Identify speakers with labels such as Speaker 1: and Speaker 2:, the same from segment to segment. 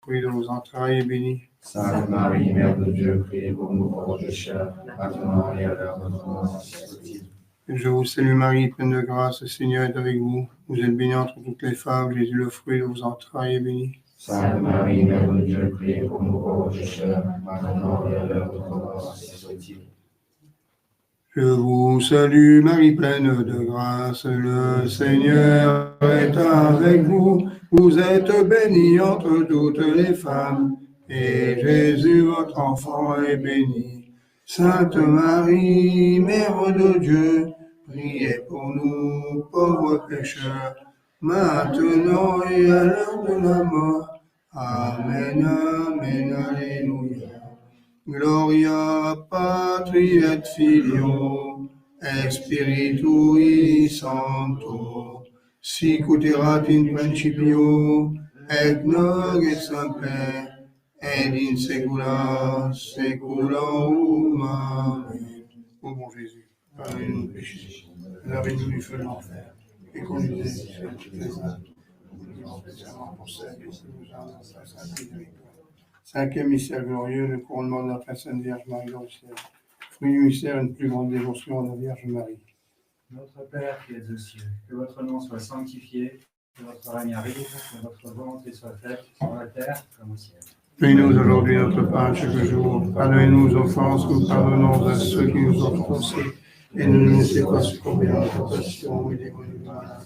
Speaker 1: fruit de vos entrailles est béni.
Speaker 2: Sainte Marie, Mère de Dieu, priez pour nous pauvres pécheurs, maintenant et à l'heure de notre mort, ainsi soit-il.
Speaker 1: Je vous salue Marie, pleine de grâce, le Seigneur est avec vous. Vous êtes bénie entre toutes les femmes, Jésus, le fruit de vos entrailles, est béni.
Speaker 2: Sainte Marie, Mère de Dieu, priez pour nous pauvres pécheurs, maintenant et à l'heure de notre mort, ainsi soit-il.
Speaker 1: Je vous salue Marie, pleine de grâce, le Seigneur est avec vous. Vous êtes bénie entre toutes les femmes, et Jésus, votre enfant, est béni. Sainte Marie, Mère de Dieu, priez pour nous, pauvres pécheurs, maintenant et à l'heure de la mort. Amen, amen, alléluia. Gloria Patri et Filio, et Spiritui Sancto, sic ut erat in principio, et nunc et semper, et in saecula saeculorum. Amen. Ô mon Jésus, pardonnez-nous nos péchés, lavez-nous du feu de l'enfer, et conduisez les âmes, spécialement pour celles qui nous ont dans sa sainte miséricorde. Cinquième mystère glorieux, le couronnement de la très sainte Vierge Marie dans le ciel. Fruit du mystère, une plus grande dévotion à la Vierge Marie.
Speaker 3: Notre Père qui es aux cieux, que votre nom soit sanctifié, que votre règne arrive, que votre volonté soit faite sur la terre comme au ciel.
Speaker 1: Donnez-nous aujourd'hui notre pain chaque jour. Pardonnez-nous nos offenses, nous pardonnons à ceux qui nous ont offensés. Et ne nous laissez pas succomber à la tentation, mais délivrez-nous du mal.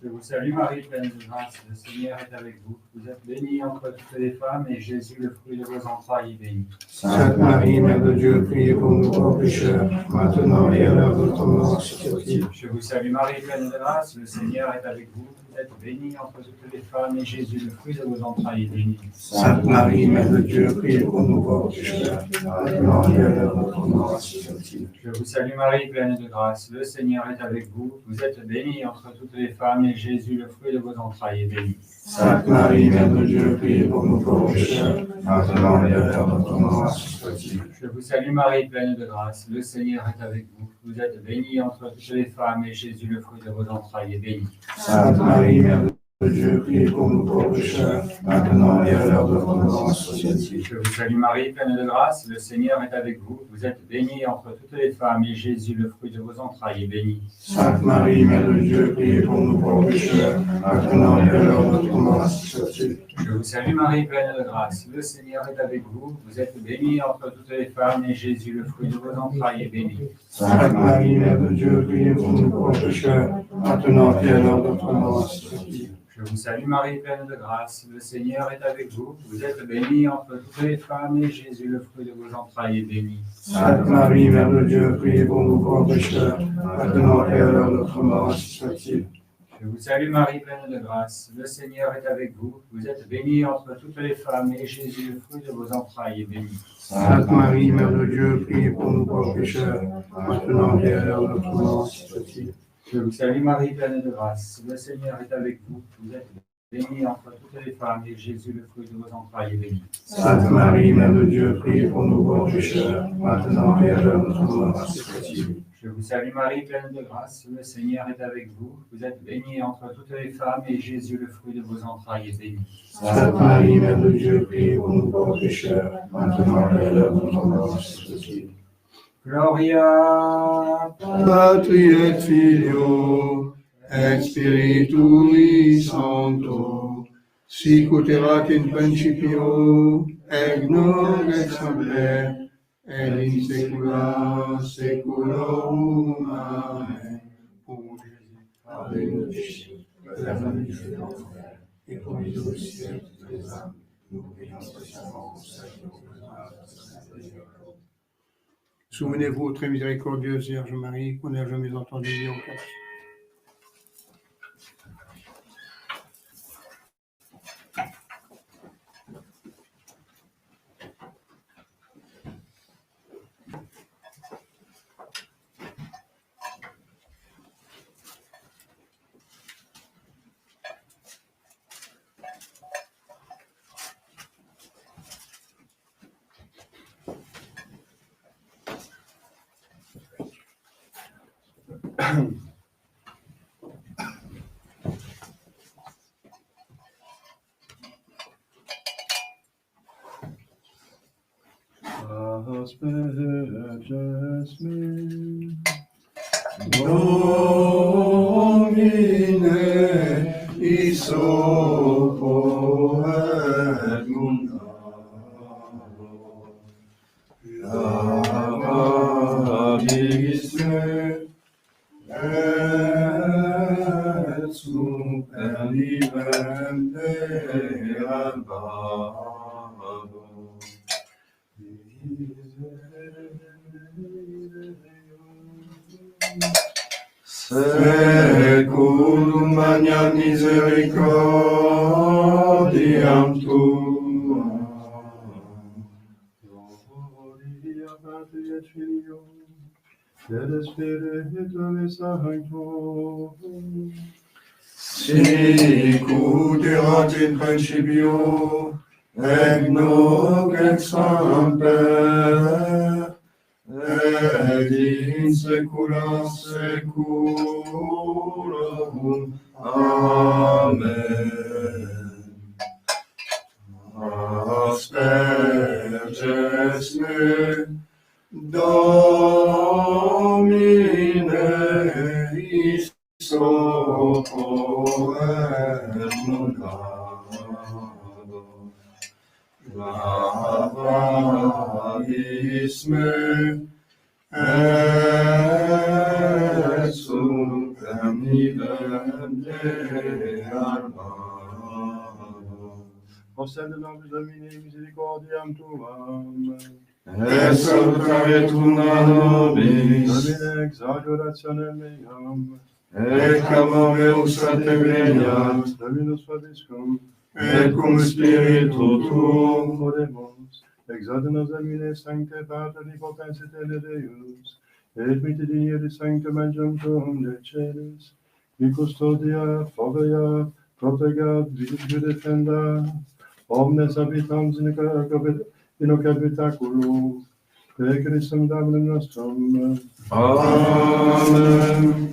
Speaker 3: Je vous salue Marie, pleine de grâce, le Seigneur est avec vous. Vous êtes bénie entre toutes les femmes, et Jésus, le fruit de vos entrailles, est béni.
Speaker 1: Sainte Marie, Mère de Dieu, priez pour nous pauvres pécheurs, maintenant et à l'heure de notre mort, ainsi soit-il.
Speaker 3: Je vous salue Marie, pleine de grâce, le Seigneur est avec vous. Vous êtes bénie entre toutes les femmes, et Jésus, le fruit de vos entrailles, est béni.
Speaker 1: Sainte Marie, Mère de Dieu, priez pour nous pauvres pécheurs, maintenant et à l'heure de notre mort, ainsi soit-il.
Speaker 3: Je vous salue Marie, pleine de grâce, le Seigneur est avec vous. Vous êtes bénie entre toutes les femmes, et Jésus, le fruit de vos entrailles, est béni.
Speaker 1: Sainte Marie, Mère de Dieu, priez pour nous pauvres pécheurs, maintenant et à l'heure de notre mort, ainsi soit-il.
Speaker 3: Je vous salue Marie, pleine de grâce, le Seigneur est avec vous. Vous êtes bénie entre toutes les femmes, et Jésus, le fruit de vos entrailles, est béni.
Speaker 1: Sainte Marie, Mère de Dieu, priez pour nous pauvres pécheurs, maintenant et à l'heure de notre mort, ainsi soit-il.
Speaker 3: Je vous salue Marie, pleine de grâce, le Seigneur est avec vous. Vous êtes bénie entre toutes les femmes, et Jésus, le fruit de vos entrailles, est béni.
Speaker 1: Sainte Marie, Mère de Dieu, priez pour nous pauvres pécheurs, maintenant et à l'heure de notre mort, ainsi soit-il.
Speaker 3: Je vous salue Marie, pleine de grâce, le Seigneur est avec vous. Vous êtes bénie entre toutes les femmes, et Jésus, le fruit de vos entrailles, est béni.
Speaker 1: Sainte Marie, Mère de Dieu, priez pour nous pauvres pécheurs, maintenant et à l'heure de notre mort, ainsi soit-il.
Speaker 3: Je vous salue Marie, pleine de grâce, le Seigneur est avec vous. Vous êtes bénie entre toutes les femmes, et Jésus, le fruit de vos entrailles, est béni.
Speaker 1: Sainte Marie, Mère de Dieu, priez pour nous pauvres pécheurs, maintenant et à l'heure de notre mort, ainsi soit-il.
Speaker 3: Je vous salue Marie, pleine de grâce, le Seigneur est avec vous. Vous êtes bénie entre toutes les femmes, et Jésus, le fruit de vos entrailles, est béni.
Speaker 1: Sainte Marie, Mère de Dieu, priez pour nous pauvres pécheurs, maintenant et à l'heure de notre mort, ainsi soit-il.
Speaker 3: Je vous salue Marie, pleine de grâce, le Seigneur est avec vous. Vous êtes bénie entre toutes les femmes, et Jésus, le fruit de vos entrailles, est béni.
Speaker 1: Sainte Marie, Mère de Dieu, priez pour nous pauvres pécheurs, maintenant et à l'heure de notre mort, ainsi soit-il.
Speaker 3: Je vous salue Marie, pleine de grâce, le Seigneur est avec vous. Vous êtes bénie entre toutes les femmes, et Jésus, le fruit de vos entrailles, est béni.
Speaker 1: Sainte Marie, Mère de Dieu, priez pour nous pauvres pécheurs, maintenant et à l'heure de notre mort, ainsi soit-il.
Speaker 3: Gloria
Speaker 1: Patri et Filio, et Spiritui Sancto, sic ut erat in principio, et nunc et semper, et in saecula saeculorum. Amen. Ô mon Jésus, pardonnez-nous nos péchés, lave-nous du feu de l'enfer, et conduisez au ciel toutes les âmes, nous prions spécialement pour celles qui ont besoin de sainte miséricorde. Souvenez-vous, très miséricordieuse Vierge Marie, qu'on n'a jamais entendu dire au Christ.
Speaker 4: asperges me.
Speaker 1: Domine, isopo et mundaro, lavabisme, et super nivem albado. Seculum magnam misericordiam tuam.
Speaker 4: Gloria Patri et Filio, et Spiritus Sancto.
Speaker 1: Sicut erat in principio, et nunc et semper, et in saecula saeculorum. Amen. Asperges me, Domine, isopo et mundaro, lavabisme, et super nivem albado.
Speaker 4: Ossendemus Domine misericordiam tuam.
Speaker 1: Et salutare tuna nobis,
Speaker 4: Domine ex adorationem meam.
Speaker 1: et clamor meus a te veniat,
Speaker 4: Dominus vobiscum.
Speaker 1: et cum spiritu tuum,
Speaker 4: Oremus. Exalte nos Domine Sancte Patri potens aeterne Deus, et mitte digni sanctum angelum tuum de celis, qui custodiat, foveat, protegat, vigilia defendat, omnes habitans in hoc habitaculum, per Christum Dominum nostrum.
Speaker 1: Amen.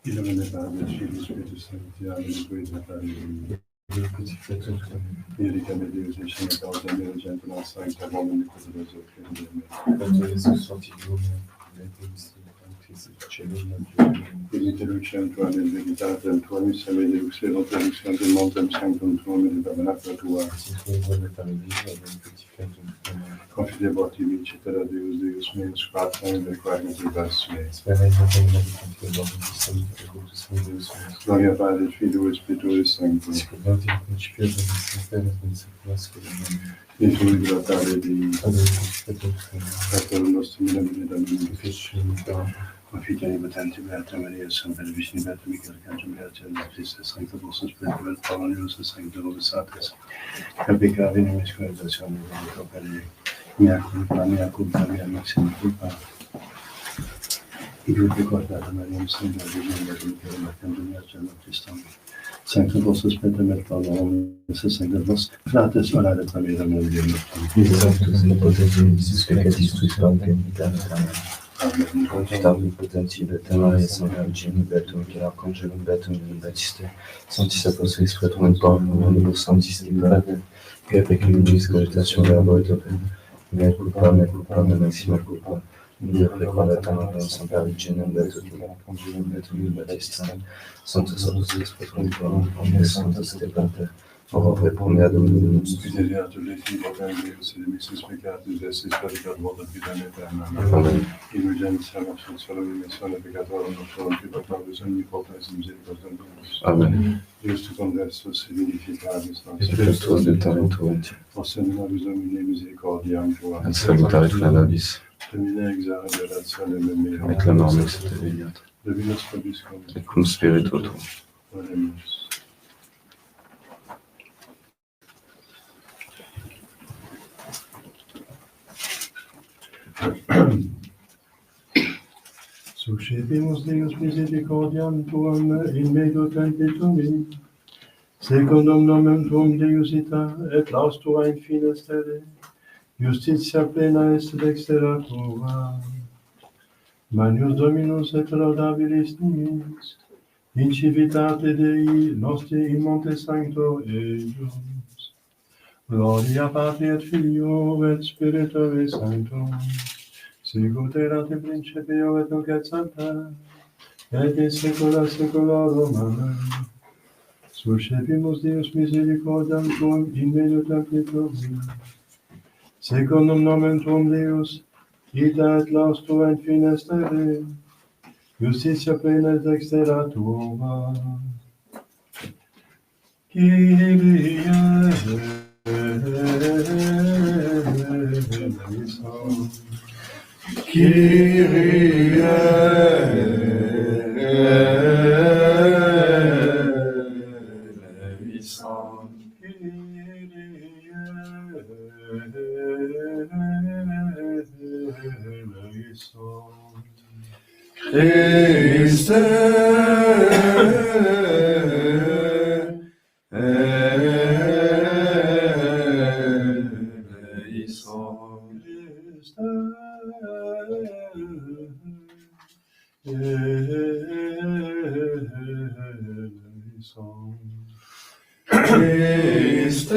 Speaker 4: Il ne venait pas de chez le Spiritus Sancti, Amen, praise the Hallelujah. Erika Deus, et chez les corps de Dieu, gentlemen, sancte, avant de nous causer les autres,
Speaker 2: Pentru Iisus Sfântul
Speaker 4: Venite lucem tua nel veritatem tua, missame Deus, et introducem de montem sanctum tuum, et tabernacle tua. Confidebot in cetera Deus, Deus meus, Patrem, de quae vivas me. Gloria Patri, Filio, et Spiritus Sancto. Et tu libertare Dei, Pater nostrum, in nomine Domini, Confite potente Beata Maria, Santa Virgine Beata Michael, Arcangelo Beata, Christus, Sancta Vossus Spiritus, Paulus, Sancta Satis, Capica Venimus Coelatione, Copere, mea culpa, mea maxima culpa. Io ricordate Maria, Santa Virgine Beata Michael, Arcangelo Beata, Christus, Sancta Vossus Spiritus, Paulus, Sancta Vos, Frates, orare per me, Domine Dio Amen.
Speaker 2: Confitabili potentii Beata Maria, Santa Virgine Beata Michael, Arcangelo Beata Baptiste, Sanctis Apostolis Petrum Paulus, Sanctis Liberate, que peccavimus cogitatio verbo et opera, mea culpa, mea maxima culpa, Dio prequadat Santa Virgine Beata Michael, Arcangelo Beata Baptiste, Sanctis Apostolis Petrum Paulus, Sanctis Liberate, ora pro mea Domnului nostru.
Speaker 4: Miseriatul de fi Deus et missus peccatus et spiritus vota vita eterna.
Speaker 2: Amen.
Speaker 4: Indulgentia nostra salvazione peccatorum nostrum peccatus omnipotens misericordiam Deus.
Speaker 2: Amen.
Speaker 4: Justus conversus et vivificaris
Speaker 2: Et Christus Deus tuenti,
Speaker 4: O Senatus Domini misericordiam tua.
Speaker 2: et salutaris nobis,
Speaker 4: Domine exaure ratione mea.
Speaker 2: et clamorem exte veniat,
Speaker 4: Dominus vobiscum.
Speaker 2: et cum spiritu tuo.
Speaker 4: Oremus. Suscipimus Deus misericordiam tuam in medio tempitumi, secundum nomen tuum Deusita, et laus tua in fines terre, justitia plena est dextera tua. Magnus Dominus et laudabilis nimis, in civitate Dei nostri in monte sancto eius. Gloria Patri et Filio et Spiritui Sancto, sicut erat in principio et nunc et semper, et in saecula saeculorum. Amen. Suscipimus Deus misericordiam tuam in medio templi tuum, secundum nomen tuum Deus, ita et laus tua in fines terre, justitia plena et dextera tua. Kyrie eleison.
Speaker 1: Kyrie eleison. Christe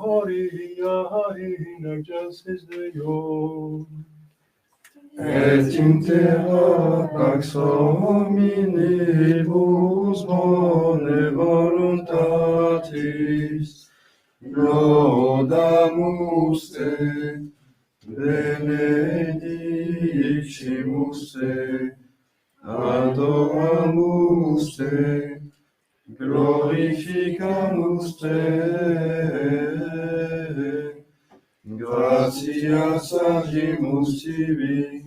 Speaker 1: Gloria in excelsis Deo, et in terra pax hominibus bone voluntatis, laudamus te, benedicimus te, adoramus te, glorificamus te, gratias agimus tibi,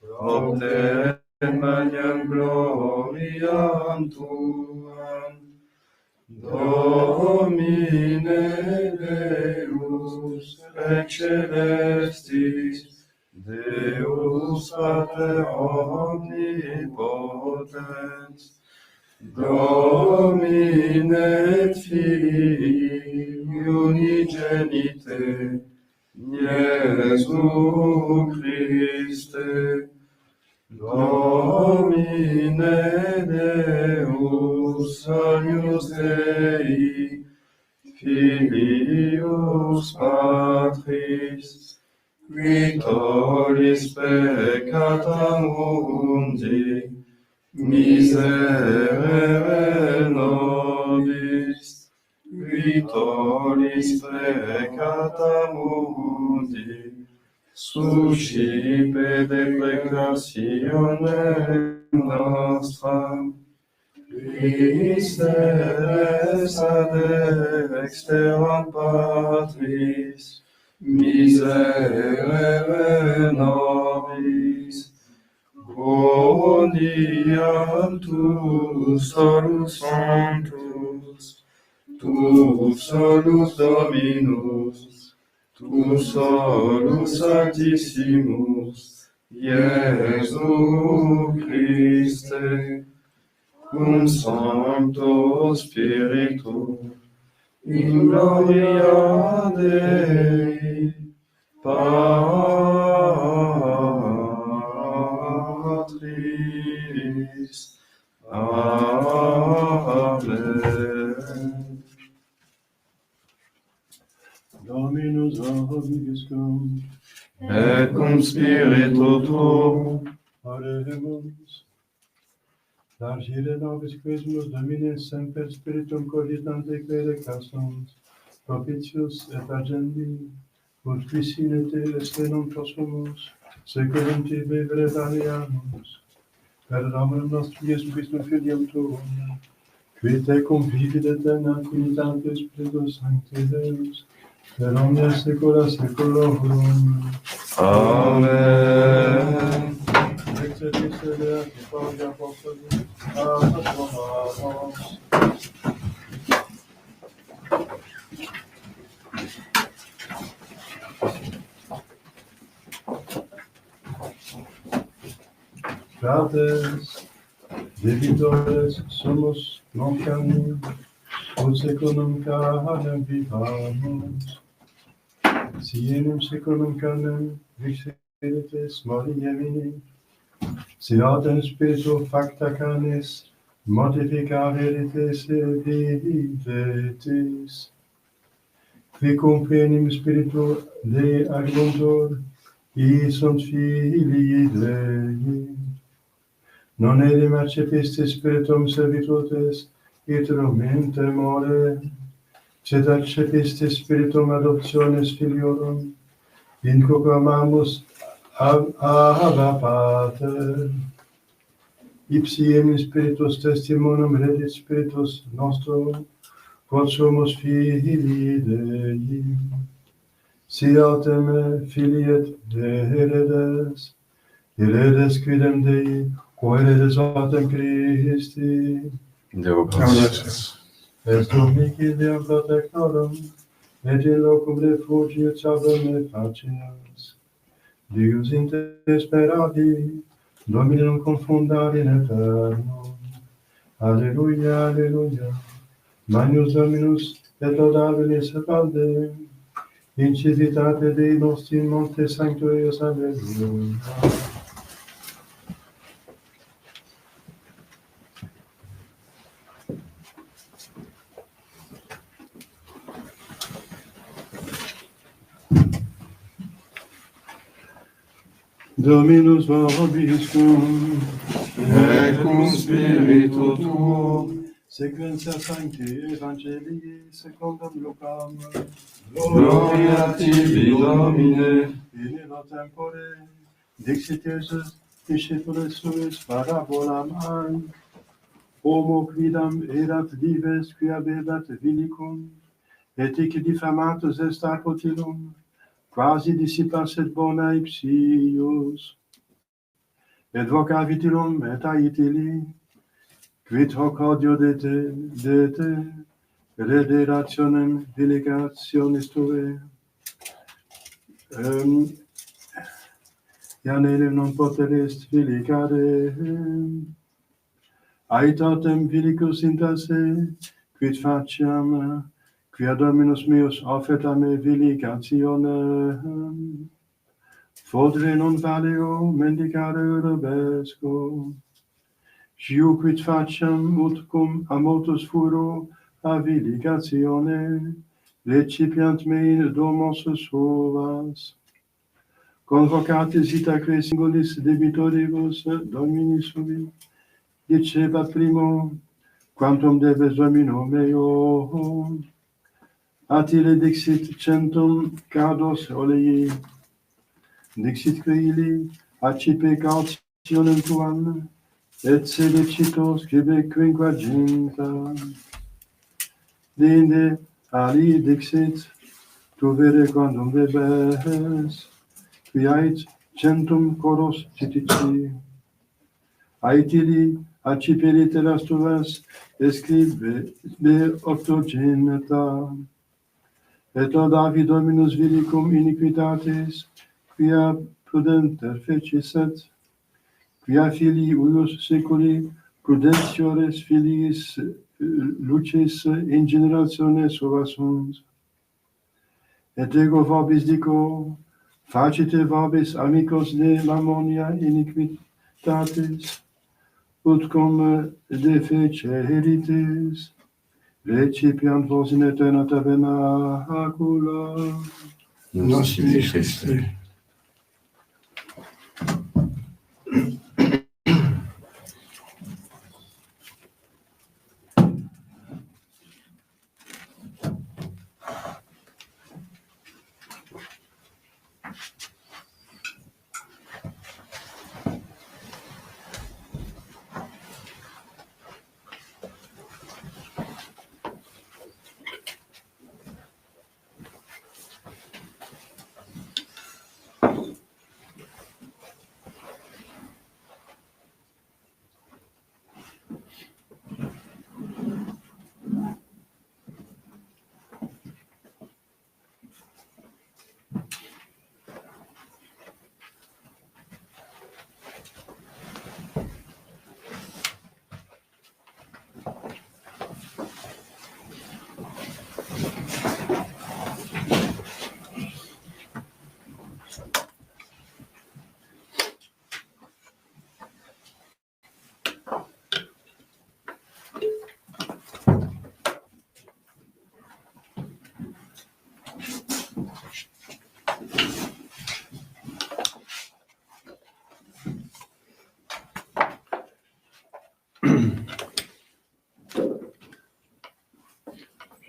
Speaker 1: propter magnam gloriam tuam, Domine Deus Rex celestis, Deus Pater omnipotens, Domine et Filii unigenite, Iesu Christe, Domine Deus Agnus Dei, Filius Patris, qui tollis peccata mundi, miserere nobis, qui tollis peccata mundi, suscipe deprecatione nostra, Christes ad exteram Patris, miserere nobis, quoniam tu solus sanctus, tu solus Dominus, tu solus Sanctissimus,
Speaker 4: Jesu Christe, cum Sancto Spiritu, in gloria Dei, Patris. Amen. Dominus vobiscum, et cum spiritu tuo, oremus. Largire nobis Christus Domine semper spiritum cogitante quere cassunt, propitius et agendi, ut qui sine te est non possumus, seculum tibi valeamus. Per Dominum nostrum Iesum Christum Filium Tuum, qui tecum vivit aeterna unitate Spiritus Sancti Deus, per omnia saecula saeculorum.
Speaker 2: Amen.
Speaker 4: Excelsis Deati Pauli Apostoli, Apostolados. Fratres, debitores somos non carne, ut secundum carnem vivamus. Si enim secundum carnem vixeritis mori emini, si autem spiritu facta carnis mortificaveritis e vivetis. Qui cum enim spiritu Dei agiuntur, sunt filii Dei. Non elim accepiste spiritum servitutis, iterum in temore, sed accepiste spiritum adoptionis filiorum, in quo clamamus Abba Pater. Ipsi enim spiritus testimonum redit spiritus nostrum, quod sumus filii Dei. Si autem filii et heredes quidem Dei, quo heredes autem Christi.
Speaker 2: Deo gratias.
Speaker 4: Est Domini Deum protectorum, et in locum refugium salvum et facias. Deus in te speravi, Dominum confundari in aeternum. Alleluia, alleluia. Magnus Dominus et laudabilis et valde, in civitate Dei nostri in monte sanctuarius, alleluia. Dominus vobiscum,
Speaker 1: et cum spiritu tuo,
Speaker 4: sequentia Sancti Evangelii secundum Lucam,
Speaker 1: gloria tibi, Domine.
Speaker 4: in illo tempore, dixit Iesus discipulis suis parabolam an, homo quidam erat dives qui habebat vinicum, et hic diffamatus est apud illum, quasi dissipas et bona ipsius, et vocavit illum et ait illi, quid hoc odio de te, rederationem delegationis tuae, iam elim non poterest vilicare, aetatem vilicus intasse, quid faciam, quia Dominus meus offert a me vilicationem, fodere non valeo mendicare urobesco, Ciu quid faciam ut cum a motus furo a vilicatione, recipiant me in domos suas. Convocatis itaque singulis debitoribus Domini sui, dicebat primo, quantum debes Domino meo, atile dixit 100 cardos olei, dixit quili, accipe cautionem tuam, et sedecitos quibe quinquaginta. Dinde ali dixit, tu vere quandum debes, qui ait 100 coros citici. Aetili accipe litteras tuas, escribe octogenata. Et odavi Dominus vilicum iniquitatis, quia prudenter fecesset, quia filii uius seculi prudentiores filiis lucis in generationes sova sunt. Et ego vobis dico, facite vobis amicos de mammonia iniquitatis, ut cum defece herites, recipiant vos in aeterna tabernacula.
Speaker 1: Nos sibi Christe.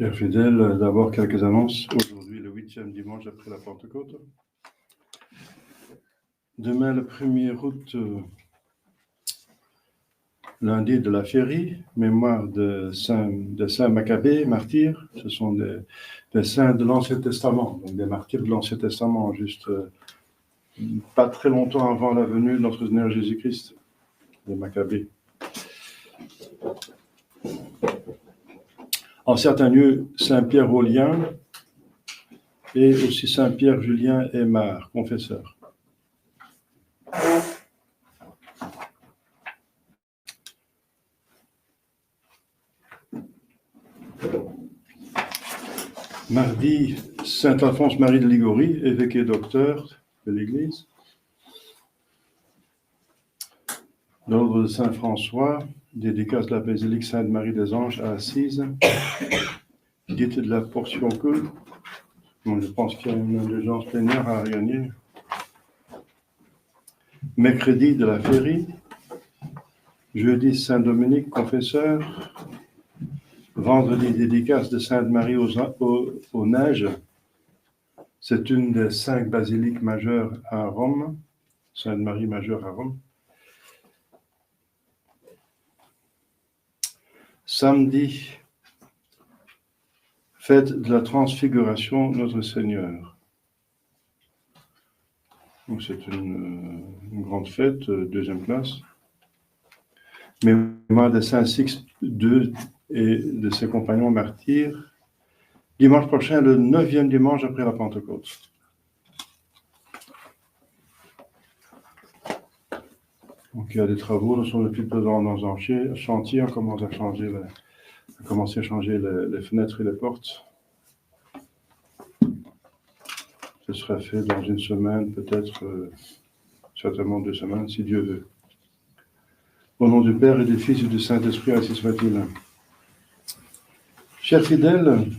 Speaker 4: Chers fidèles, d'abord quelques annonces. Aujourd'hui, le 8e dimanche après la Pentecôte. Demain, le 1er août, lundi de la Férie, mémoire de Saint Maccabée, martyr. Ce sont des saints de l'Ancien Testament, donc des martyrs de l'Ancien Testament, juste pas très longtemps avant la venue de notre Seigneur Jésus-Christ, les Maccabées. En certains lieux, Saint-Pierre Aulien et aussi Saint-Pierre Julien Aymar, confesseur. Mardi, Saint-Alphonse Marie de Ligorie, évêque et docteur de l'Église. L'ordre de Saint-François, dédicace de la basilique Sainte-Marie des Anges à Assise, dite de la portion que, je pense qu'il y a une indulgence plénière à Arianier. Mercredi de la Férie, jeudi Saint-Dominique, confesseur, vendredi dédicace de Sainte-Marie aux Neiges, c'est une des 5 basiliques majeures à Rome, Sainte-Marie majeure à Rome. Samedi, fête de la transfiguration Notre Seigneur. Donc c'est une grande fête, 2e classe. Mémoire de Saint Sixte II et de ses compagnons martyrs. Dimanche prochain, le 9e dimanche après la Pentecôte. Donc il y a des travaux, nous sommes depuis peu dans un chantier, on commence à commencer à changer les fenêtres et les portes. Ce sera fait dans une semaine, peut-être, certainement 2 semaines, si Dieu veut. Au nom du Père et du Fils et du Saint-Esprit, ainsi soit-il. Chers fidèles,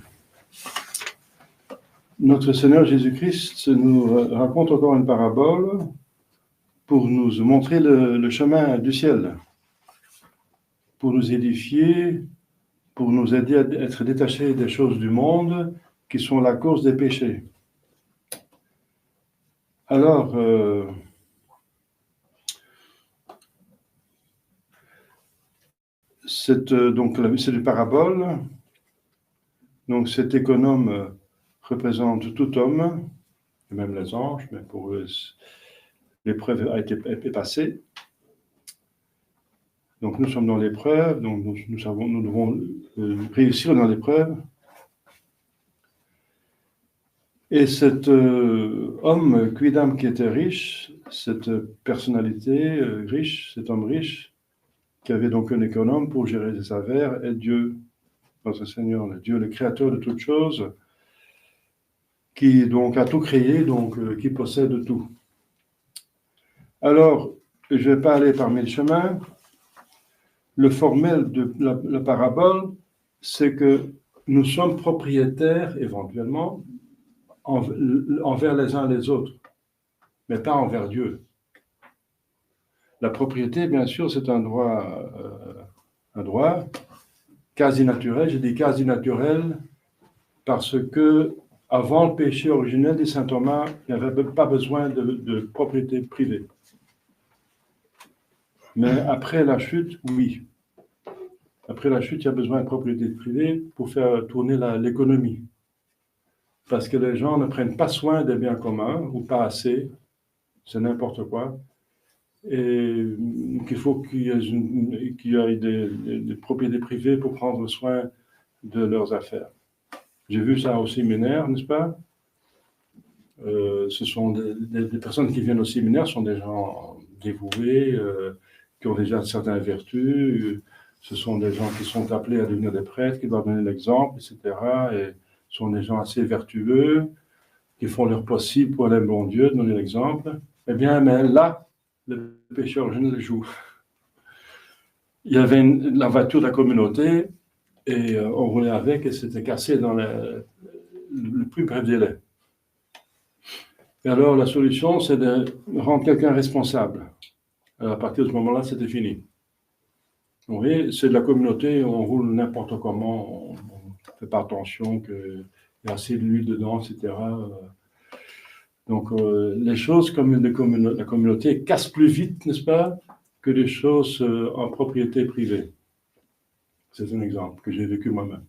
Speaker 4: notre Seigneur Jésus-Christ nous raconte encore une parabole pour nous montrer le chemin du ciel, pour nous édifier, pour nous aider à être détachés des choses du monde qui sont la cause des péchés. Alors, c'est une parabole. Donc cet économe représente tout homme, et même les anges, mais pour eux, l'épreuve est passée. Donc nous sommes dans l'épreuve, donc nous devons réussir dans l'épreuve.
Speaker 5: Et cet homme, Quidam, qui était riche, cette personnalité riche, cet homme riche, qui avait donc un économe pour gérer ses affaires, est Dieu, notre Seigneur, le Dieu, le créateur de toutes choses, qui donc a tout créé, donc qui possède tout. Alors, je ne vais pas aller par mille chemins. Le formel de la parabole, c'est que nous sommes propriétaires, éventuellement, envers les uns les autres, mais pas envers Dieu. La propriété, bien sûr, c'est un droit quasi naturel. Je dis quasi naturel parce que avant le péché originel, dit saint Thomas, il n'y avait pas besoin de propriété privée. Mais après la chute, oui. Après la chute, il y a besoin de propriété privée pour faire tourner l'économie. Parce que les gens ne prennent pas soin des biens communs, ou pas assez, c'est n'importe quoi. Et qu'il faut qu'il y ait des propriétés privées pour prendre soin de leurs affaires. J'ai vu ça au séminaire, n'est-ce pas? Ce sont des personnes qui viennent au séminaire, sont des gens dévoués, qui ont déjà certaines vertus. Ce sont des gens qui sont appelés à devenir des prêtres, qui doivent donner l'exemple, etc. Et sont des gens assez vertueux, qui font leur possible pour aller au bon Dieu, donner l'exemple. Eh bien, mais là, le péché originel joue. Il y avait la voiture de la communauté, et on roulait avec, et c'était cassé dans le plus bref délai. Et alors, la solution, c'est de rendre quelqu'un responsable. Alors, à partir de ce moment-là, c'était fini. Vous voyez, c'est de la communauté, on roule n'importe comment, on ne fait pas attention qu'il y a assez de l'huile dedans, etc. Donc, les choses comme la communauté cassent plus vite, n'est-ce pas, que les choses en propriété privée. C'est un exemple que j'ai vécu moi-même.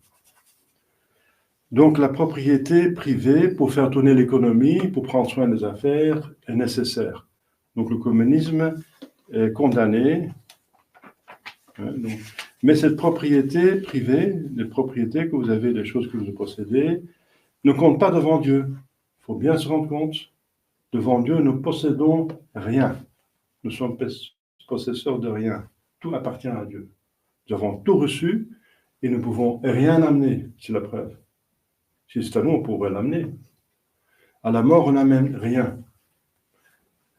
Speaker 5: Donc, la propriété privée, pour faire tourner l'économie, pour prendre soin des affaires, est nécessaire. Donc, le communisme est condamné. Donc, mais cette propriété privée, les propriétés que vous avez, les choses que vous possédez, ne comptent pas devant Dieu. Il faut bien se rendre compte. Devant Dieu, nous possédons rien. Nous sommes possesseurs de rien. Tout appartient à Dieu. Nous avons tout reçu et nous ne pouvons rien amener, c'est la preuve. Si c'est à nous, on pourrait l'amener. À la mort, on n'amène rien.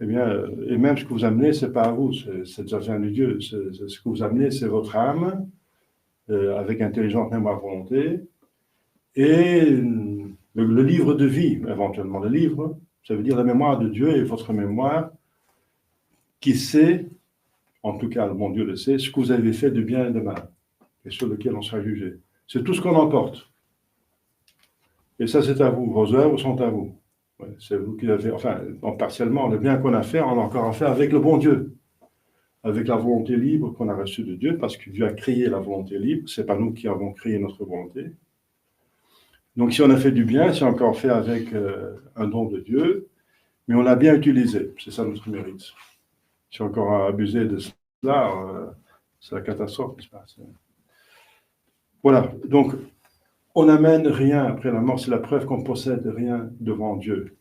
Speaker 5: Eh bien, et même ce que vous amenez, ce n'est pas à vous, c'est déjà vient de Dieu. Ce que vous amenez, c'est votre âme, avec intelligence, mémoire, volonté, et le livre de vie, éventuellement. Le livre, ça veut dire la mémoire de Dieu et votre mémoire, qui sait, en tout cas, le bon Dieu le sait, ce que vous avez fait de bien et de mal, et sur lequel on sera jugé. C'est tout ce qu'on emporte. Et ça, c'est à vous. Vos œuvres sont à vous. Ouais, c'est vous qui avez, enfin, partiellement, le bien qu'on a fait, on a encore à faire avec le bon Dieu, avec la volonté libre qu'on a reçue de Dieu, parce que Dieu a créé la volonté libre, c'est pas nous qui avons créé notre volonté. Donc, si on a fait du bien, c'est encore fait avec un don de Dieu, mais on l'a bien utilisé, c'est ça notre mérite. Si on a encore abusé de cela, c'est la catastrophe, n'est-ce pas? Voilà, donc, on n'amène rien après la mort, c'est la preuve qu'on ne possède rien devant Dieu.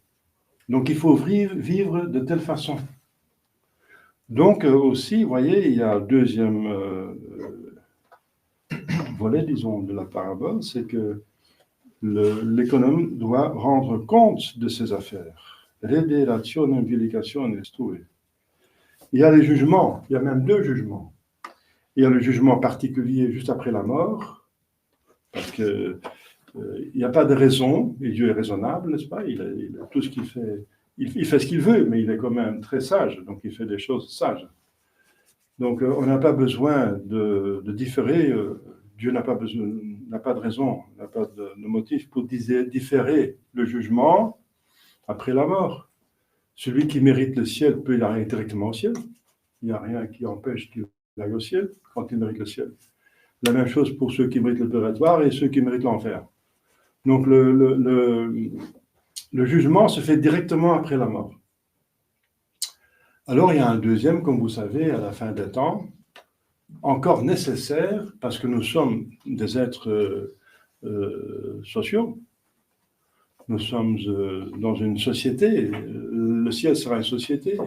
Speaker 5: Donc il faut vivre de telle façon. Donc aussi, vous voyez, il y a un deuxième volet, disons, de la parabole, c'est que l'économe doit rendre compte de ses affaires. Revelazione, implicazione, stue. Il y a les jugements, il y a même deux jugements. Il y a le jugement particulier juste après la mort, parce que il n'y a pas de raison, et Dieu est raisonnable, n'est-ce pas? Il a tout ce qu'il fait, il fait ce qu'il veut, mais il est quand même très sage, donc il fait des choses sages. Donc on n'a pas besoin de différer, Dieu n'a pas de raison, n'a pas de motif pour différer le jugement après la mort. Celui qui mérite le ciel peut y aller directement au ciel. Il n'y a rien qui empêche qu'il aille au ciel quand il mérite le ciel. La même chose pour ceux qui méritent le purgatoire et ceux qui méritent l'enfer. Donc le jugement se fait directement après la mort. Alors il y a un deuxième, comme vous savez, à la fin des temps, encore nécessaire, parce que nous sommes des êtres sociaux. Nous sommes dans une société. Le ciel sera une société.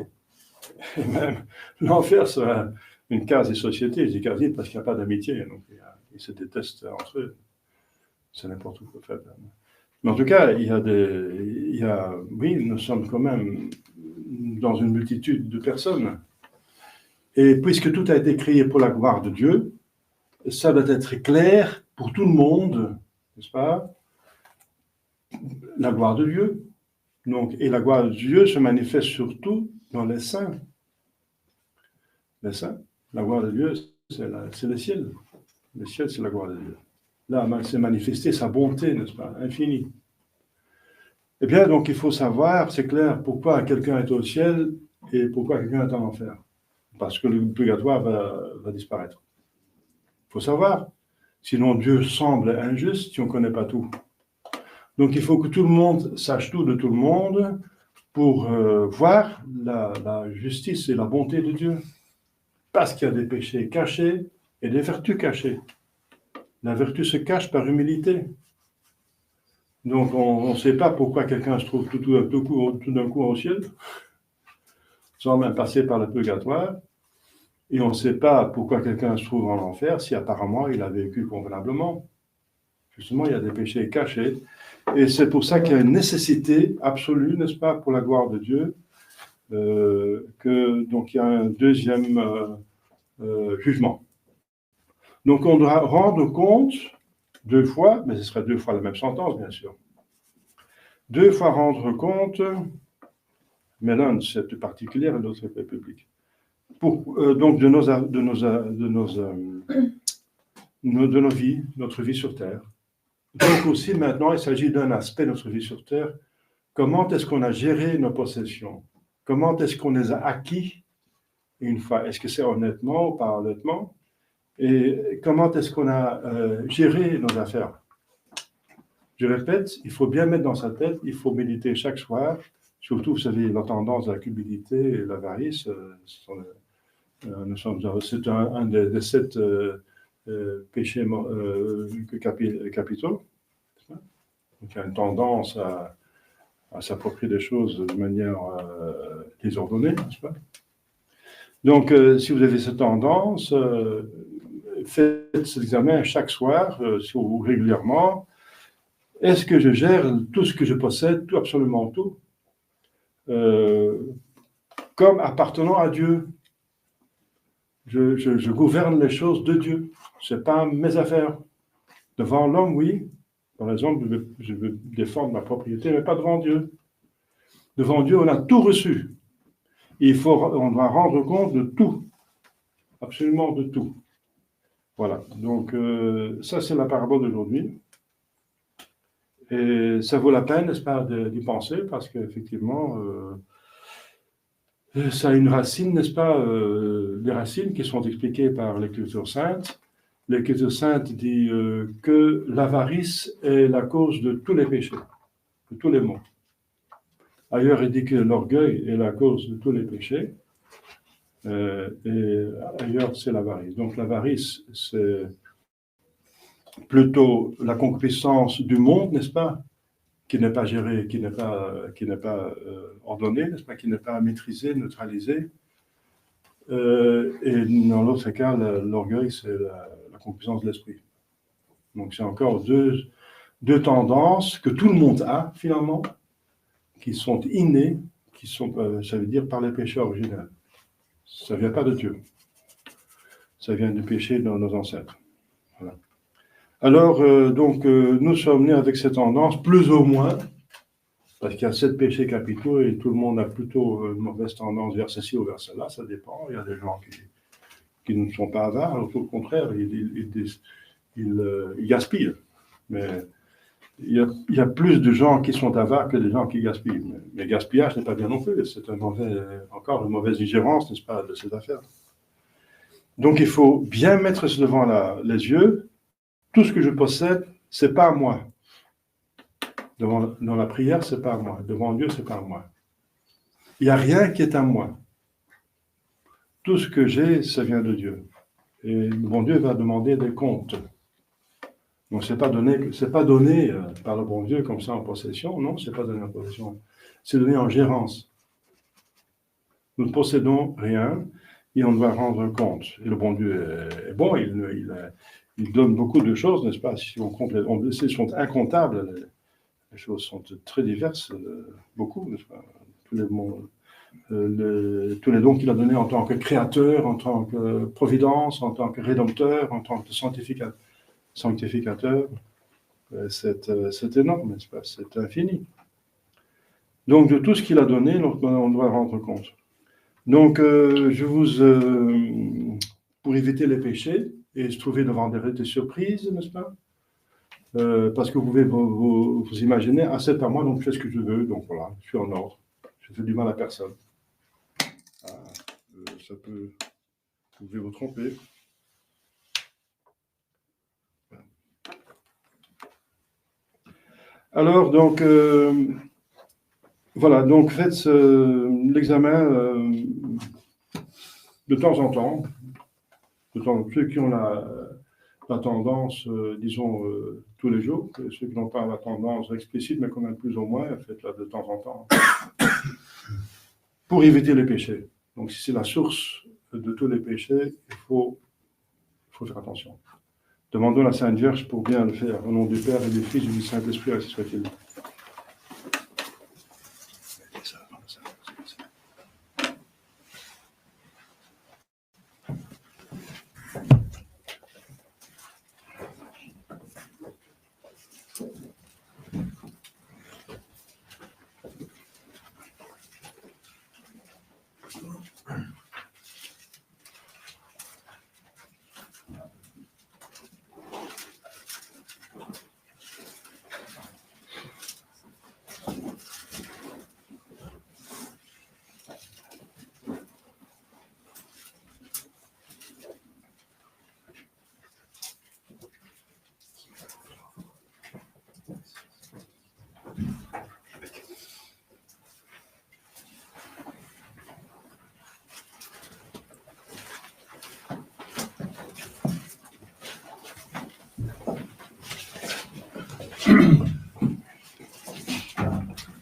Speaker 5: Et même l'enfer sera une quasi-société. Je dis quasi parce qu'il n'y a pas d'amitié. Donc ils se détestent entre eux. C'est n'importe quoi. Mais en tout cas, oui, nous sommes quand même dans une multitude de personnes. Et puisque tout a été créé pour la gloire de Dieu, ça doit être clair pour tout le monde, n'est-ce pas? La gloire de Dieu. Donc, et la gloire de Dieu se manifeste surtout dans les saints. Les saints. La gloire de Dieu, c'est le ciel. Le ciel, c'est la gloire de Dieu. Là, c'est manifesté sa bonté, n'est-ce pas? Infinie. Eh bien, donc, il faut savoir, c'est clair, pourquoi quelqu'un est au ciel et pourquoi quelqu'un est en enfer. Parce que le purgatoire va disparaître. Il faut savoir. Sinon, Dieu semble injuste si on ne connaît pas tout. Donc, il faut que tout le monde sache tout de tout le monde pour voir la justice et la bonté de Dieu. Parce qu'il y a des péchés cachés et des vertus cachées. La vertu se cache par humilité. Donc, on ne sait pas pourquoi quelqu'un se trouve tout d'un coup au ciel, sans même passer par le purgatoire. Et on ne sait pas pourquoi quelqu'un se trouve en enfer si apparemment il a vécu convenablement. Justement, il y a des péchés cachés. Et c'est pour ça qu'il y a une nécessité absolue, n'est-ce pas, pour la gloire de Dieu, donc il y a un deuxième jugement. Donc on doit rendre compte 2 fois, mais ce serait 2 fois la même sentence, bien sûr. 2 fois rendre compte, mais l'un c'est particulier et l'autre c'est public. Donc de nos vies, notre vie sur Terre. Donc aussi maintenant, il s'agit d'un aspect de notre vie sur Terre. Comment est-ce qu'on a géré nos possessions? Comment est-ce qu'on les a acquis une fois? Est-ce que c'est honnêtement ou pas honnêtement? Et comment est-ce qu'on a géré nos affaires? Je répète, il faut bien mettre dans sa tête, il faut méditer chaque soir. Surtout, vous savez, la tendance à la cupidité et l'avarice, c'est un des 7 péchés capitaux. Donc, il y a une tendance à s'approprier des choses de manière désordonnée, n'est-ce pas? Donc, si vous avez cette tendance, faites cet examen chaque soir, ou régulièrement. Est-ce que je gère tout ce que je possède, tout, absolument tout, comme appartenant à Dieu? Je gouverne les choses de Dieu. Ce n'est pas mes affaires. Devant l'homme, oui. Par exemple, je veux défendre ma propriété, mais pas devant Dieu. Devant Dieu, on a tout reçu. On doit rendre compte de tout. Absolument de tout. Voilà. Donc, ça, c'est la parabole d'aujourd'hui. Et ça vaut la peine, n'est-ce pas, d'y penser, parce qu'effectivement, ça a une racine, n'est-ce pas, des racines qui sont expliquées par l'Écriture sainte. L'Écriture sainte dit que l'avarice est la cause de tous les péchés, de tous les maux. Ailleurs, il dit que l'orgueil est la cause de tous les péchés. Et ailleurs, c'est l'avarice. Donc l'avarice, c'est plutôt la concupiscence du monde, n'est-ce pas, qui n'est pas gérée, qui n'est pas ordonnée, n'est-ce pas, qui n'est pas maîtrisée, neutralisée. Et dans l'autre cas, l'orgueil, c'est la concupiscence de l'esprit. Donc c'est encore deux tendances que tout le monde a, finalement, qui sont innées, qui sont, ça veut dire, par les péchés originels. Ça ne vient pas de Dieu. Ça vient du péché de nos ancêtres. Voilà. Alors, nous sommes nés avec cette tendance, plus ou moins, parce qu'il y a 7 péchés capitaux et tout le monde a plutôt une mauvaise tendance vers ceci ou vers cela, ça dépend. Il y a des gens qui ne sont pas avares, au contraire, ils gaspillent. Mais il y a plus de gens qui sont avares que de gens qui gaspillent. Mais le gaspillage n'est pas bien non plus. C'est encore une mauvaise ingérence, n'est-ce pas, de ces affaires. Donc il faut bien mettre devant les yeux, tout ce que je possède, c'est pas à moi. Dans la prière, c'est pas à moi. Devant Dieu, c'est pas à moi. Il n'y a rien qui est à moi. Tout ce que j'ai, ça vient de Dieu. Et bon Dieu va demander des comptes. Donc, c'est pas donné par le bon Dieu comme ça en possession. Non, c'est pas donné en possession. C'est donné en gérance. Nous ne possédons rien et on doit rendre compte. Et le bon Dieu est bon, il donne beaucoup de choses, n'est-ce pas? Si on compte, ces sont incomptables. Les choses sont très diverses, beaucoup, n'est-ce pas? Tous les dons qu'il a donnés en tant que créateur, en tant que providence, en tant que rédempteur, en tant que sanctificateur, c'est énorme, n'est-ce pas? C'est infini. Donc, de tout ce qu'il a donné, on doit rendre compte. Donc, pour éviter les péchés et se trouver devant des surprises, n'est-ce pas? Parce que vous pouvez vous imaginer, ah, c'est à moi, donc je fais ce que je veux, donc voilà, je suis en ordre, je fais du mal à personne. Vous pouvez vous tromper. Voilà. Alors, donc, voilà, donc faites l'examen de temps en temps. Ceux qui ont la tendance, disons, tous les jours, et ceux qui n'ont pas la tendance explicite, mais quand même plus ou moins, faites-la de temps en temps, pour éviter les péchés. Donc, si c'est la source de tous les péchés, il faut faire attention. Demandons à la Sainte Vierge pour bien le faire, au nom du Père et du Fils et du Saint-Esprit, ainsi soit-il.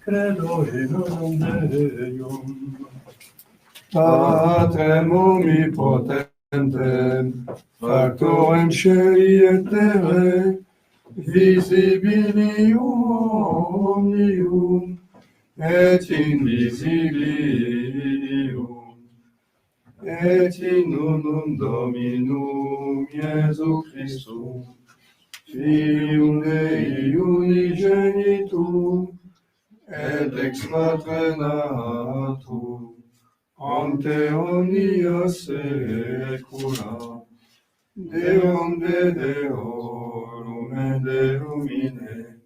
Speaker 1: Credo in unum Deum, Patrem omnipotentem, factorem sceli et terrae, visibilium omnium, et invisibilium, et in unum Dominum Iesu Christum, Filium Dei unigenitum, et ex matre natum, ante omnia saecula, Deum de Deorum et Deum ine,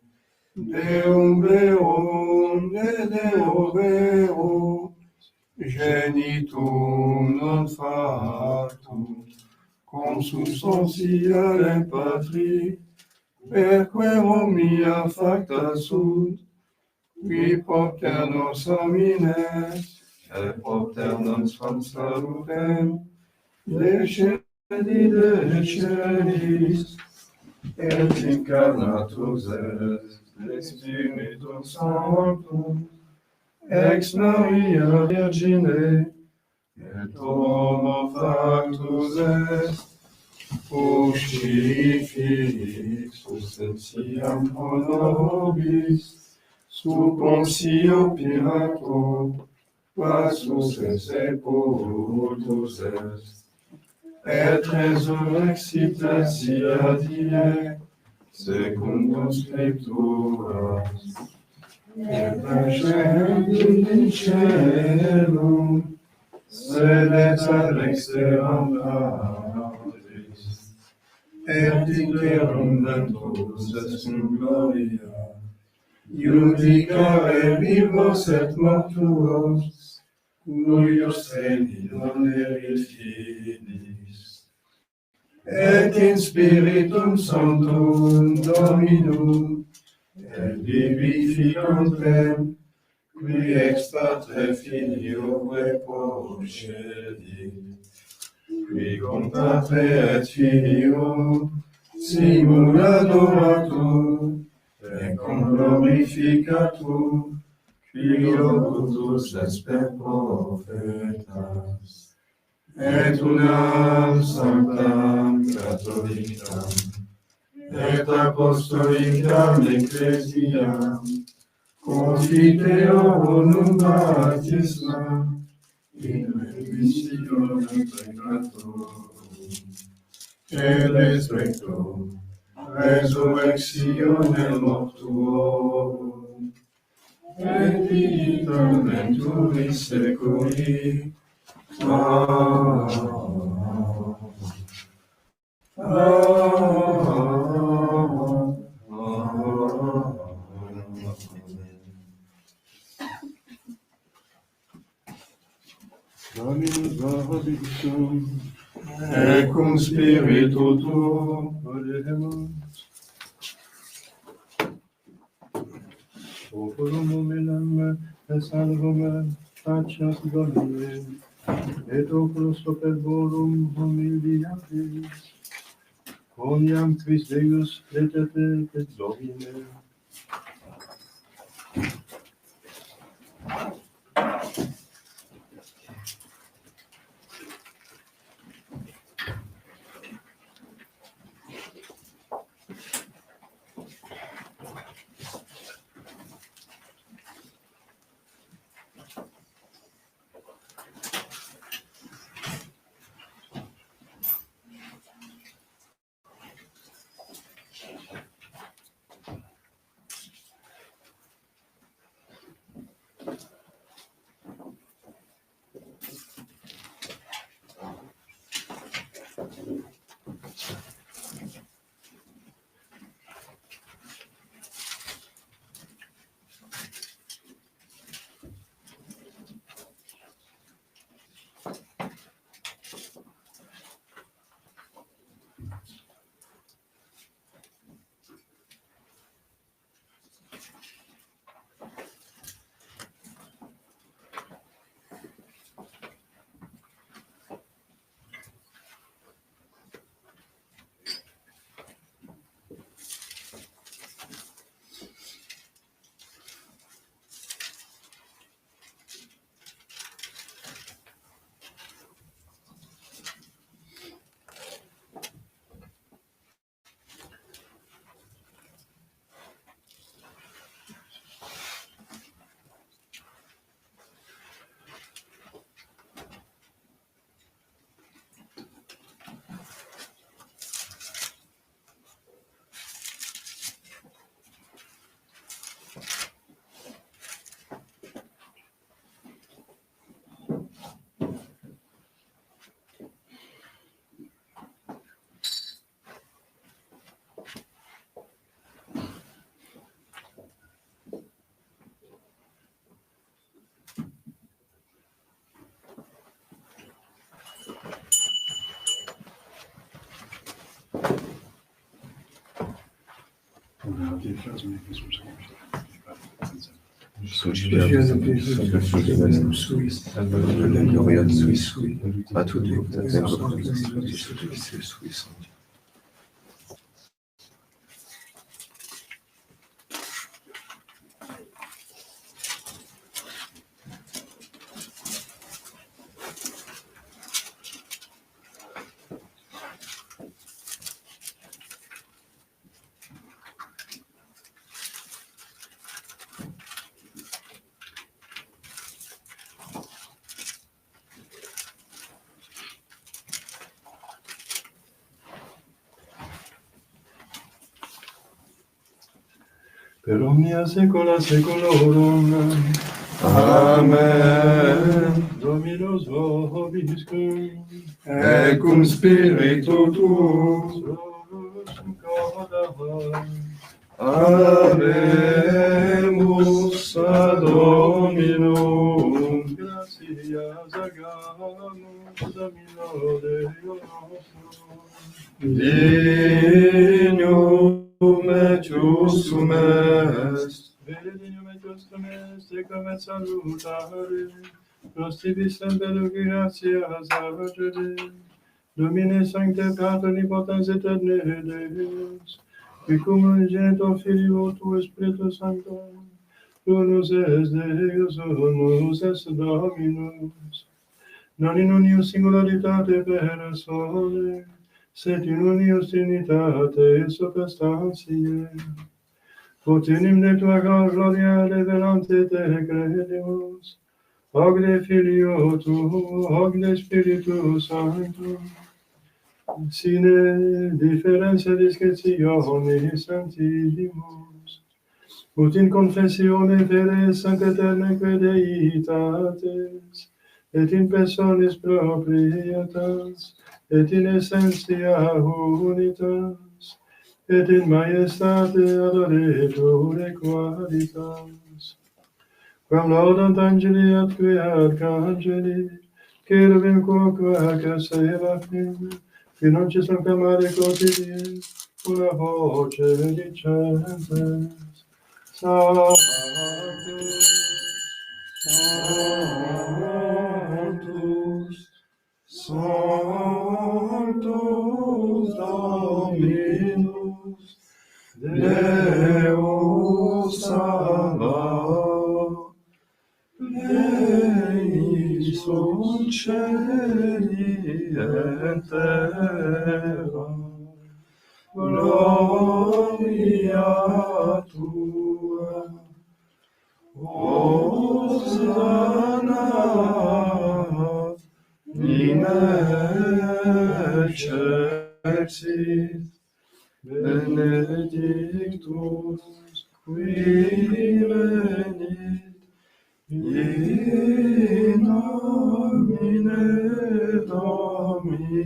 Speaker 1: Deum verum de Deo vero, genitum non factum, consubstantialem patri, perque omnia facta sunt, qui propter nos homines, et propter nos fam salutem, descendi de celis, et incarnatus est Spiritus Sanctum, ex Maria Virgine, et homo factus est, Crucifixus et siam honorobis, sub Pontio Pilato, passus et sepultus est, et resurrexit sia die, secundum Scripturas, et descendit in caelum, sedet ad exteram Patris, et dicerum ventus est in gloria, judicare vivos et mortuos, cuius regni non erit finis, et in Spiritum Sanctum Dominum, et vivificantem, qui ex Patre Filio procedit, qui cum Patre et Filio simul adoratur, et cum glorificatur, qui locutus es per profetas, et unam sanctam catholicam, et apostolicam ecclesiam, confiteorum baptismam, in remissione peccatorum, et resurrectio resurrectione mortuorum, et vitam venturis seculi.
Speaker 5: Dominus vobiscum,
Speaker 1: Et cum spiritu tuo,
Speaker 5: oremus. Populum hominum et salvum facias Domine, et oculus superborum humiliatis, quoniam quis Deus credete et Domine. Per omnia saecula saeculorum.
Speaker 1: Amen.
Speaker 5: Dominus vobiscum.
Speaker 1: Et cum spiritu tuo,
Speaker 5: Sum corda.
Speaker 1: habemus ad Dominum.
Speaker 5: Gratias agamus Domino Deus nostrum.
Speaker 1: Dignum et justum est,
Speaker 5: Benedignum et justum est, ecum et salutare, nos tibi semper gratias agere,
Speaker 4: Domine Sancte Pater Omnipotens Aeterni Deus, qui cum genitor Filio tu Spiritus Sancto, unus es Deus, unus es Dominus, non in unius singularitate persone, sed in unius trinitate substantiae. Ut in hymne tua gloria reverante te credimus, hoc de Filio tuo, hoc de Spiritus Sancto, sine differentia discretionis santissimus, ut in confessione vere sancterne credeitates, et in personis proprietas, et in essentia unitas, et in majestate adoretur qualitas. Quam laudant angeli atque arcangeli, cherubim quoque seraphim, qui non ci sunt chiamare quotidie, una voce dicentes, Sanctus, Sanctus, Sanctus Dominus, Deus Sabaoth, Pleni sunt celi et terra, gloria tua. Hosanna in excelsis, benedictus qui venit in nomine Domini.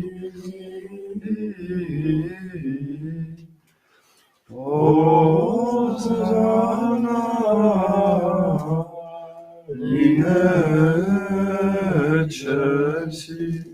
Speaker 4: Hosanna in excelsis.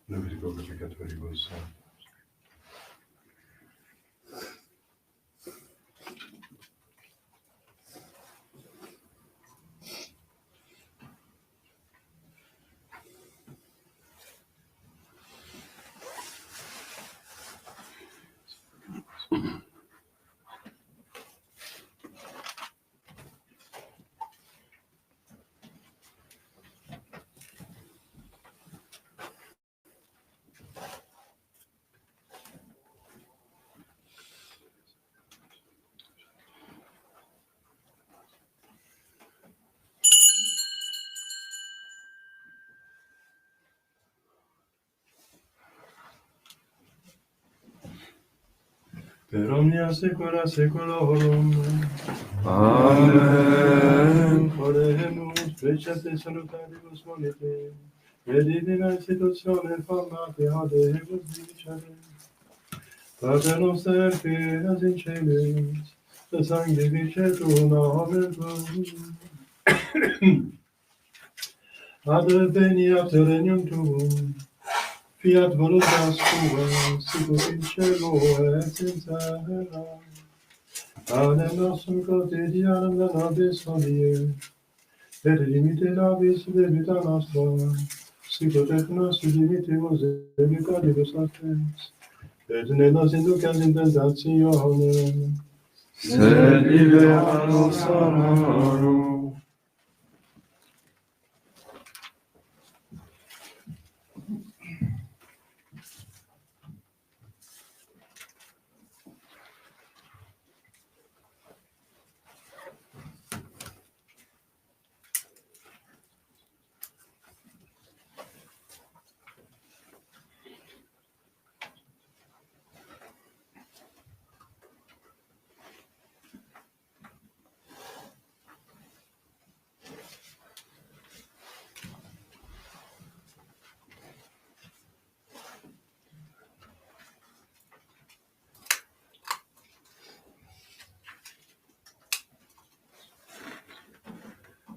Speaker 4: Nous qui glorificateur du Saint. Per omnia saecula saeculorum.
Speaker 2: Amen.
Speaker 4: Oremus precepte salutaribus monite, et divina institutione formate adebus dicere. Pater noster qui es in celis, sanctificetur nomen tuum. Adveniat regnum tuum, fiat voluntas tua, sicut in cielo et in terra. Panem nostrum quotidianum da nobis hodie, et dimite nobis debita nostra, sicut et nos dimittimus debitantibus nostris, et ne nos inducas in tentationem,
Speaker 2: Sed libera nos a malo.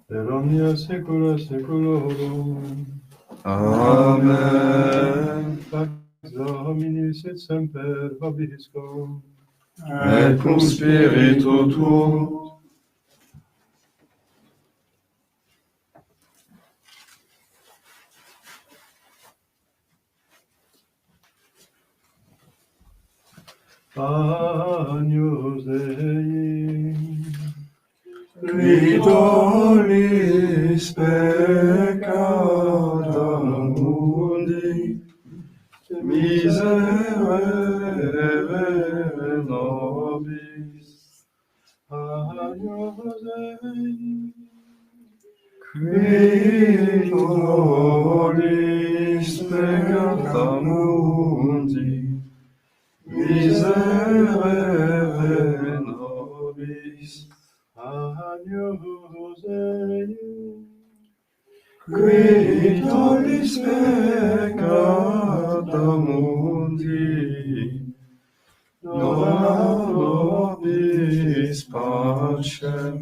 Speaker 4: per omnia saecula saeculorum.
Speaker 2: Amen.
Speaker 4: Pax Domini sit semper vobiscum,
Speaker 2: Et cum spiritu tuo.
Speaker 4: Agnus Dei,
Speaker 2: Qui tollis peccata mundi, miserere nobis.
Speaker 4: Agnus Dei,
Speaker 2: Qui tollis peccata mundi, miserere nobis.
Speaker 4: Agnus Dei,
Speaker 2: Qui tollis peccata mundi, dona nobis pacem.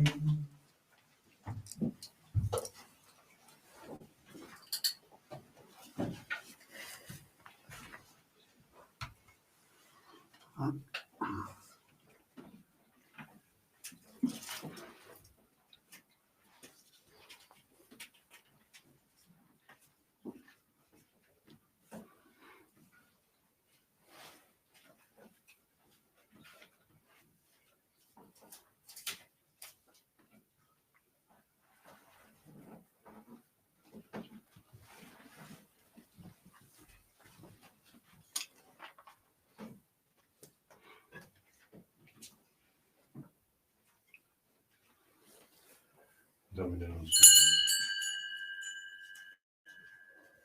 Speaker 4: Domine nostrum,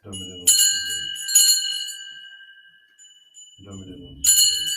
Speaker 4: Domine nostrum, Domine nostrum.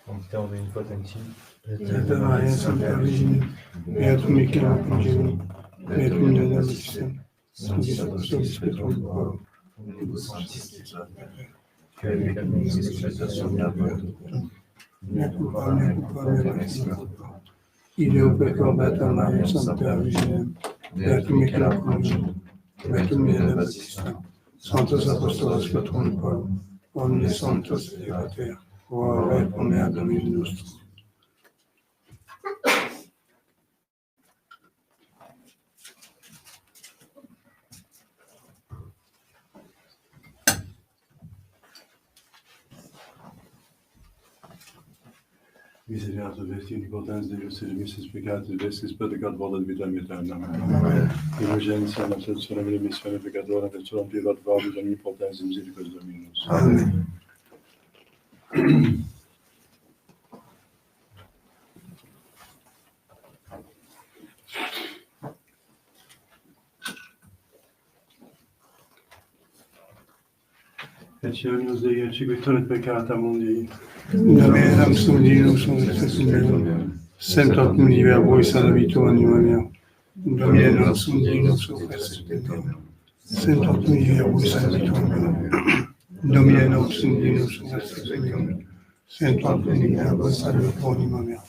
Speaker 2: Sancteur de potenti,
Speaker 1: Beata Maria, Santa Vergine, Beatum Michele Angeli, Beatum Nana Battista, Sanctus Spiritus Paulo, Ideo peccator Beata Maria, Santa Vergine, Beatum Michele Angeli, Beatum Nana Battista, Sanctus Apostolos Patron Paulo, Omnes Sanctus Devater, ora et pro mea Domini nostrum.
Speaker 4: Miseriato vestini potens Deus et missis peccatis vestis peccat volet vitam aeternam. Amen. Indulgentia et absolutionem et remissione peccatorum et suram privat vobis omnipotens misericors Dominus.
Speaker 1: Amen.
Speaker 4: Ecce Dei, ecce qui tonet peccata mundi.
Speaker 1: Dominam sum Deus sum Semper cum verbo salvavitur anima mea. Dominam sum Deus Semper cum verbo salvavitur anima mea. Dominam sum Deus Semper cum verbo salvavitur anima mea.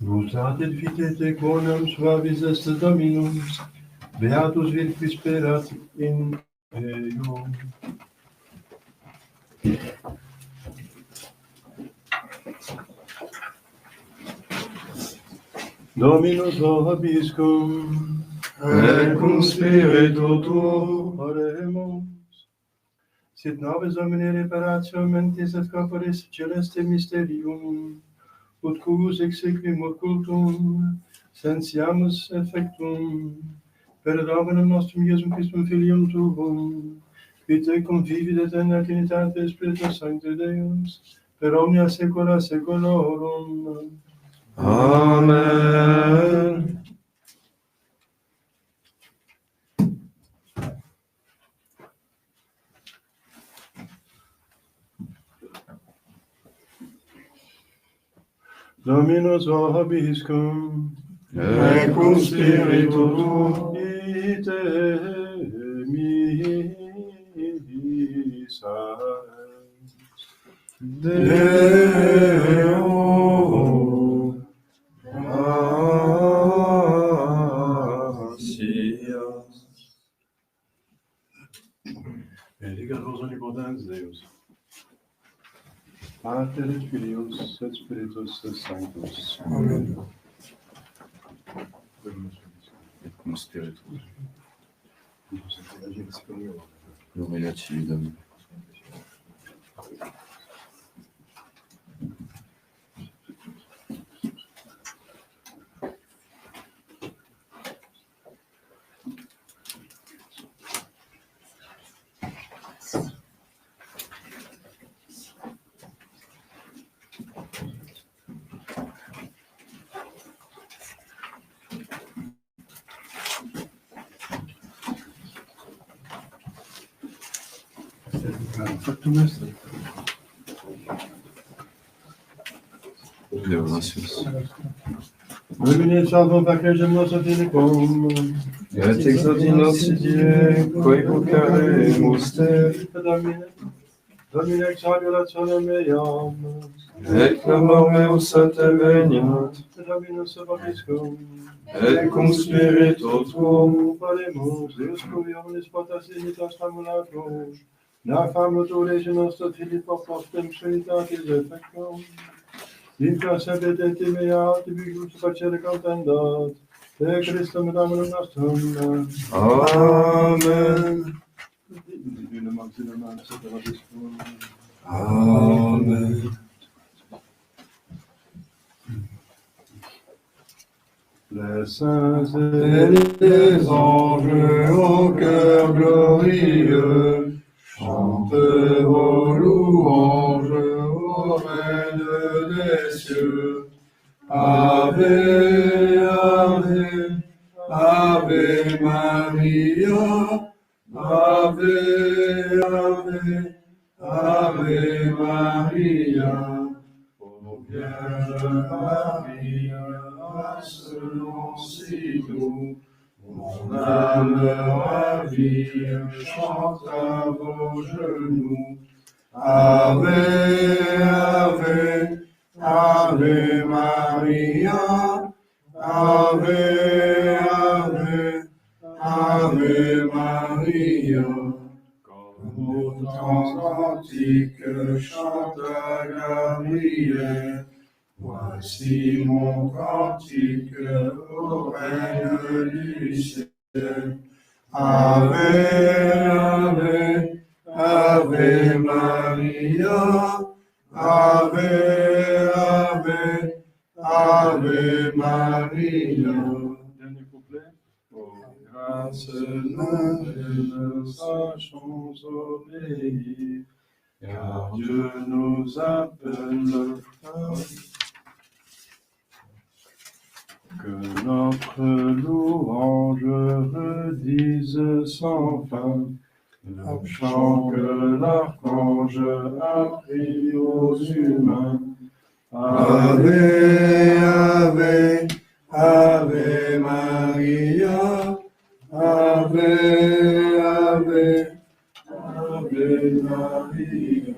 Speaker 4: Mutate fitete quonam suavis est Dominus, beatus vir qui sperat in eo. Dominus vobiscum,
Speaker 1: et cum spiritu tuo.
Speaker 4: Oremus. Sit nobis Domini reparatio mentis et corporis celeste mysterium, ut cujus exequimur cultum, sentiamus effectum, per Dominum nostrum Iesum Christum Filium Tuum, qui te convivit et in Trinitate Spiritus Sancti Deus, per omnia saecula saeculorum.
Speaker 1: Amen.
Speaker 4: Dominus vobiscum,
Speaker 1: Et cum spiritu tuo.
Speaker 4: ite missa.
Speaker 1: Deo.
Speaker 4: Benedicat vos omnipotens Deus, Pater et Filius et Spiritus Sanctus.
Speaker 1: Amen.
Speaker 2: Et cum spiritu. Gloria Tibi, Domine. Deus.
Speaker 4: Domine salvum pacem nostrum Filicum,
Speaker 2: Et exaudi nos die, quae vocaremus te,
Speaker 4: Domine ex adulationem meam,
Speaker 2: et clamor meus a te veniat,
Speaker 4: Dominus vobiscum,
Speaker 2: et cum spiritu tuo,
Speaker 4: Paremus, Deus cui omnis potas initas famulatum, na famutur rege nostro Filippo postem Trinitatis effectum, Intra sepet mea tibicus facere contendat, te Christum Dominum nostrum.
Speaker 1: Amen. Amen.
Speaker 4: Les saints
Speaker 1: Et les anges au cœur glorieux chantent vos louanges au Reine des cieux. Ave, Ave, Ave Maria, Ave, Ave, Ave Maria. Ô Vierge Marie, selon si doux, mon âme ravie chante à vos genoux. Ave, Ave, Ave Maria, Ave, Ave, Ave Maria. Comme au temps antique chante Gabriel, voici mon cantique au règne du ciel. Ave, Ave, Ave Maria, Ave, Ave, Ave Maria.
Speaker 4: Dernier couplet.
Speaker 1: Grâce nous sachons obéir, car Dieu nous appelle.
Speaker 4: Que notre louange
Speaker 5: disent sans fin le chant que l'archange a pris aux humains.
Speaker 1: Ave, Ave, Ave Maria, Ave, Ave,
Speaker 5: Ave Maria.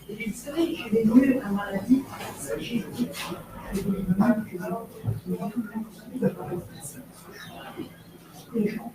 Speaker 6: Vous savez, je vais mieux à maladie. Les gens.